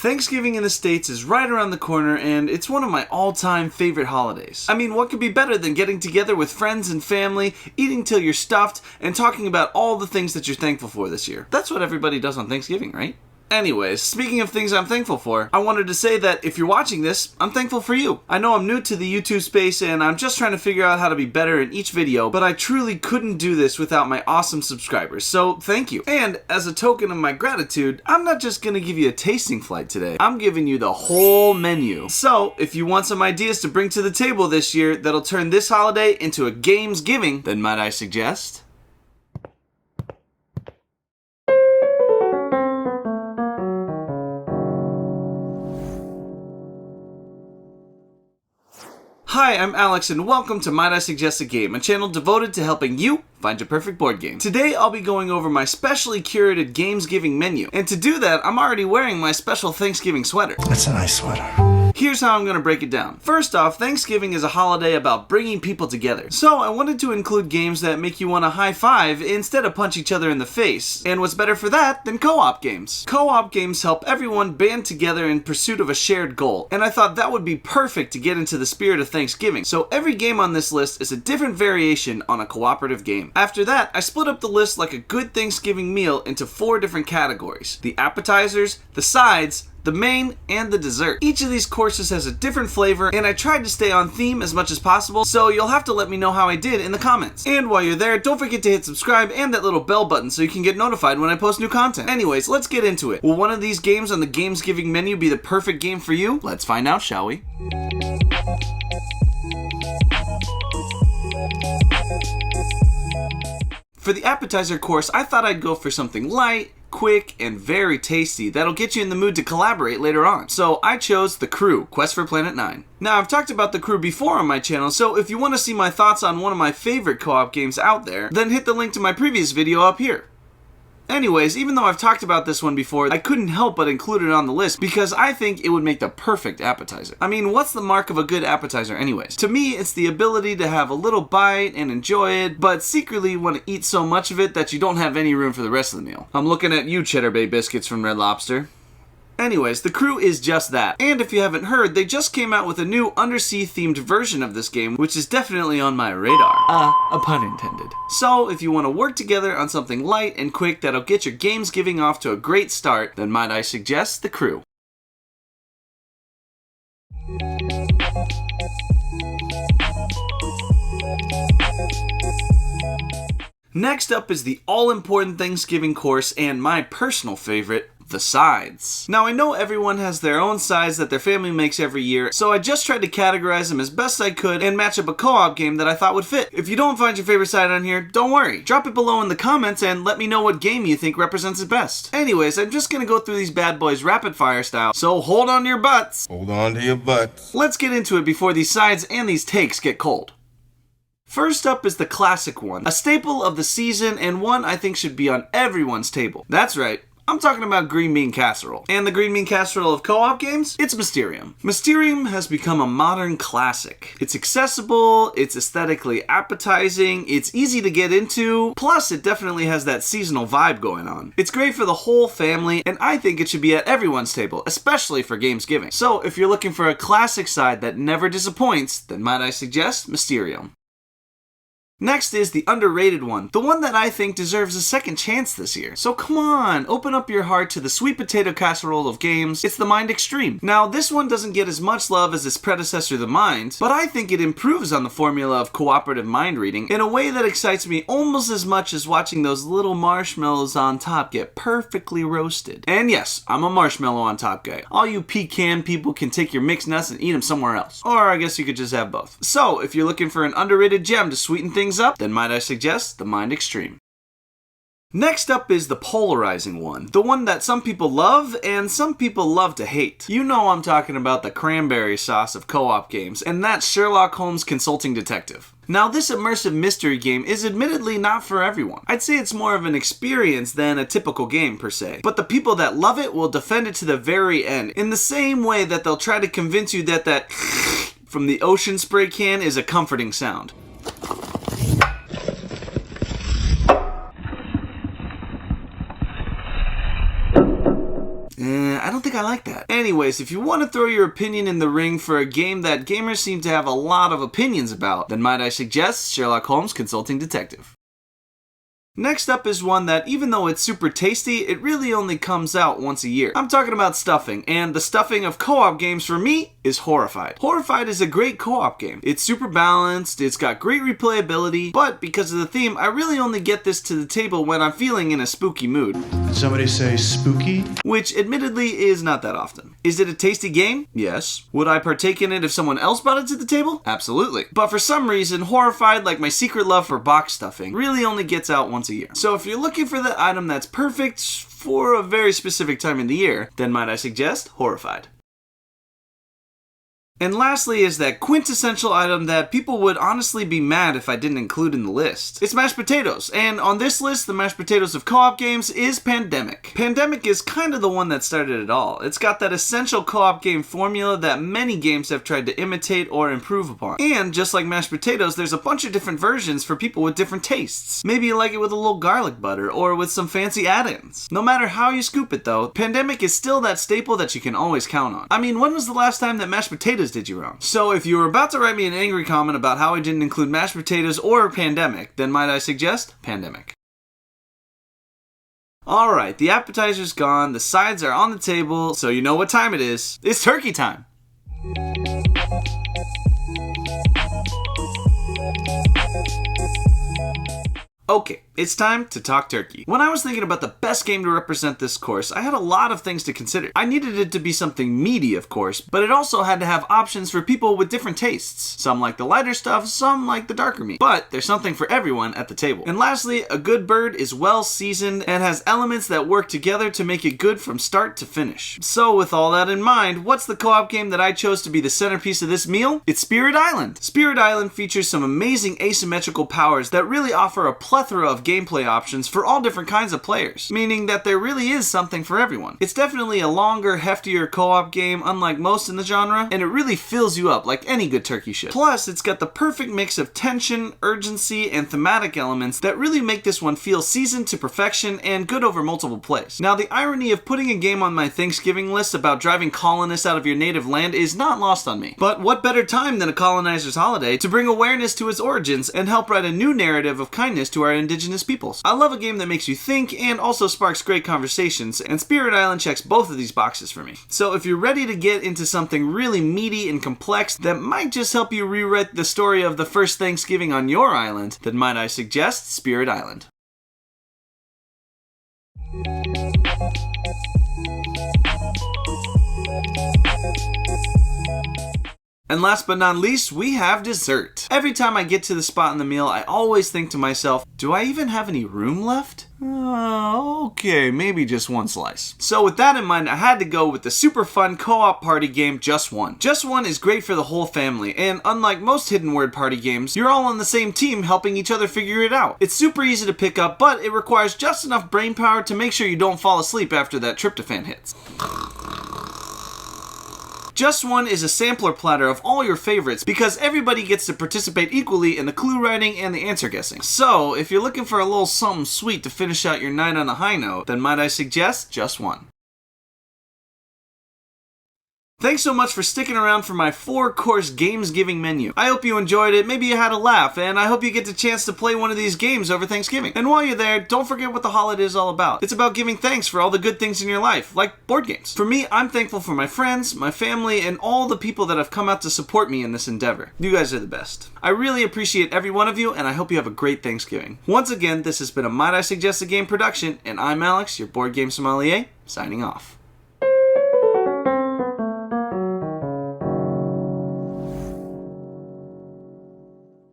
Thanksgiving in the States is right around the corner, and it's one of my all-time favorite holidays. I mean, what could be better than getting together with friends and family, eating till you're stuffed, and talking about all the things that you're thankful for this year? That's what everybody does on Thanksgiving, right? Anyways, speaking of things I'm thankful for, I wanted to say that if you're watching this, I'm thankful for you. I know I'm new to the YouTube space and I'm just trying to figure out how to be better in each video, but I truly couldn't do this without my awesome subscribers, so thank you. And as a token of my gratitude, I'm not just gonna give you a tasting flight today, I'm giving you the whole menu. So, if you want some ideas to bring to the table this year that'll turn this holiday into a Gamesgiving, then might I suggest? Hi, I'm Alex and welcome to Might I Suggest a Game, a channel devoted to helping you find your perfect board game. Today I'll be going over my specially curated Gamesgiving menu, and to do that I'm already wearing my special Thanksgiving sweater. That's a nice sweater. Here's how I'm going to break it down. First off, Thanksgiving is a holiday about bringing people together. So I wanted to include games that make you want to high five instead of punch each other in the face. And what's better for that than co-op games? Co-op games help everyone band together in pursuit of a shared goal. And I thought that would be perfect to get into the spirit of Thanksgiving. So every game on this list is a different variation on a cooperative game. After that, I split up the list like a good Thanksgiving meal into 4 different categories: the appetizers, the sides, the main, and the dessert. Each of these courses has a different flavor, and I tried to stay on theme as much as possible, so you'll have to let me know how I did in the comments. And while you're there, don't forget to hit subscribe and that little bell button so you can get notified when I post new content. Anyways, let's get into it. Will one of these games on the Gamesgiving menu be the perfect game for you? Let's find out, shall we? For the appetizer course, I thought I'd go for something light, quick, and very tasty that'll get you in the mood to collaborate later on. So I chose The Crew, Quest for Planet 9. Now, I've talked about The Crew before on my channel, so if you want to see my thoughts on one of my favorite co-op games out there, then hit the link to my previous video up here. Anyways, even though I've talked about this one before, I couldn't help but include it on the list because I think it would make the perfect appetizer. I mean, what's the mark of a good appetizer anyways? To me, it's the ability to have a little bite and enjoy it, but secretly want to eat so much of it that you don't have any room for the rest of the meal. I'm looking at you, Cheddar Bay Biscuits from Red Lobster. Anyways, The Crew is just that. And if you haven't heard, they just came out with a new undersea themed version of this game, which is definitely on my radar. A pun intended. So, if you want to work together on something light and quick that'll get your Gamesgiving off to a great start, then might I suggest The Crew. Next up is the all-important Thanksgiving course and my personal favorite, the sides. Now, I know everyone has their own sides that their family makes every year, so I just tried to categorize them as best I could and match up a co-op game that I thought would fit. If you don't find your favorite side on here, don't worry. Drop it below in the comments and let me know what game you think represents it best. Anyways, I'm just gonna go through these bad boys rapid fire style, so hold on to your butts. Hold on to your butts. Let's get into it before these sides and these takes get cold. First up is the classic one, a staple of the season and one I think should be on everyone's table. That's right, I'm talking about green bean casserole. And the green bean casserole of co-op games? It's Mysterium. Mysterium has become a modern classic. It's accessible, it's aesthetically appetizing, it's easy to get into, plus it definitely has that seasonal vibe going on. It's great for the whole family, and I think it should be at everyone's table, especially for Gamesgiving. So if you're looking for a classic side that never disappoints, then might I suggest Mysterium. Next is the underrated one, the one that I think deserves a second chance this year. So come on, open up your heart to the sweet potato casserole of games. It's the Mind Extreme. Now, this one doesn't get as much love as its predecessor, the Mind, but I think it improves on the formula of cooperative mind reading in a way that excites me almost as much as watching those little marshmallows on top get perfectly roasted. And yes, I'm a marshmallow on top guy. All you pecan people can take your mixed nuts and eat them somewhere else. Or I guess you could just have both. So, if you're looking for an underrated gem to sweeten things up, then might I suggest the Mind Extreme. Next up is the polarizing one, the one that some people love and some people love to hate. You know I'm talking about the cranberry sauce of co-op games, and that's Sherlock Holmes Consulting Detective. Now, this immersive mystery game is admittedly not for everyone. I'd say it's more of an experience than a typical game per se. But the people that love it will defend it to the very end, in the same way that they'll try to convince you that from the ocean spray can is a comforting sound. I don't think I like that. Anyways, if you want to throw your opinion in the ring for a game that gamers seem to have a lot of opinions about, then might I suggest Sherlock Holmes Consulting Detective. Next up is one that, even though it's super tasty, it really only comes out once a year. I'm talking about stuffing, and the stuffing of co-op games for me is Horrified. Horrified is a great co-op game. It's super balanced, it's got great replayability, but because of the theme, I really only get this to the table when I'm feeling in a spooky mood. Did somebody say spooky? Which admittedly is not that often. Is it a tasty game? Yes. Would I partake in it if someone else brought it to the table? Absolutely. But for some reason, Horrified, like my secret love for box stuffing, really only gets out once a year. So if you're looking for the item that's perfect for a very specific time in the year, then might I suggest Horrified. And lastly is that quintessential item that people would honestly be mad if I didn't include in the list. It's mashed potatoes, and on this list, the mashed potatoes of co-op games is Pandemic. Pandemic is kind of the one that started it all. It's got that essential co-op game formula that many games have tried to imitate or improve upon. And just like mashed potatoes, there's a bunch of different versions for people with different tastes. Maybe you like it with a little garlic butter or with some fancy add-ins. No matter how you scoop it though, Pandemic is still that staple that you can always count on. I mean, when was the last time that mashed potatoes did you wrong? So if you were about to write me an angry comment about how I didn't include mashed potatoes or Pandemic, then might I suggest Pandemic. Alright, the appetizer's gone, the sides are on the table, so you know what time it is. It's turkey time! Okay, it's time to talk turkey. When I was thinking about the best game to represent this course, I had a lot of things to consider. I needed it to be something meaty, of course, but it also had to have options for people with different tastes. Some like the lighter stuff, some like the darker meat. But there's something for everyone at the table. And lastly, a good bird is well seasoned and has elements that work together to make it good from start to finish. So with all that in mind, what's the co-op game that I chose to be the centerpiece of this meal? It's Spirit Island. Spirit Island features some amazing asymmetrical powers that really offer a plethora of gameplay options for all different kinds of players, meaning that there really is something for everyone. It's definitely a longer, heftier co-op game, unlike most in the genre, and it really fills you up like any good turkey should. Plus, it's got the perfect mix of tension, urgency, and thematic elements that really make this one feel seasoned to perfection and good over multiple plays. Now, the irony of putting a game on my Thanksgiving list about driving colonists out of your native land is not lost on me. But what better time than a colonizer's holiday to bring awareness to its origins and help write a new narrative of kindness to our indigenous peoples. I love a game that makes you think and also sparks great conversations, and Spirit Island checks both of these boxes for me. So if you're ready to get into something really meaty and complex that might just help you rewrite the story of the first Thanksgiving on your island, then might I suggest Spirit Island. And last but not least, we have dessert. Every time I get to the spot in the meal, I always think to myself, do I even have any room left? Okay, maybe just one slice. So with that in mind, I had to go with the super fun co-op party game Just One. Just One is great for the whole family, and unlike most hidden word party games, you're all on the same team helping each other figure it out. It's super easy to pick up, but it requires just enough brain power to make sure you don't fall asleep after that tryptophan hits. Just One is a sampler platter of all your favorites because everybody gets to participate equally in the clue writing and the answer guessing. So, if you're looking for a little something sweet to finish out your night on a high note, then might I suggest Just One. Thanks so much for sticking around for my 4-course Gamesgiving menu. I hope you enjoyed it, maybe you had a laugh, and I hope you get the chance to play one of these games over Thanksgiving. And while you're there, don't forget what the holiday is all about. It's about giving thanks for all the good things in your life, like board games. For me, I'm thankful for my friends, my family, and all the people that have come out to support me in this endeavor. You guys are the best. I really appreciate every one of you, and I hope you have a great Thanksgiving. Once again, this has been a Might I Suggest a Game production, and I'm Alex, your board game sommelier, signing off.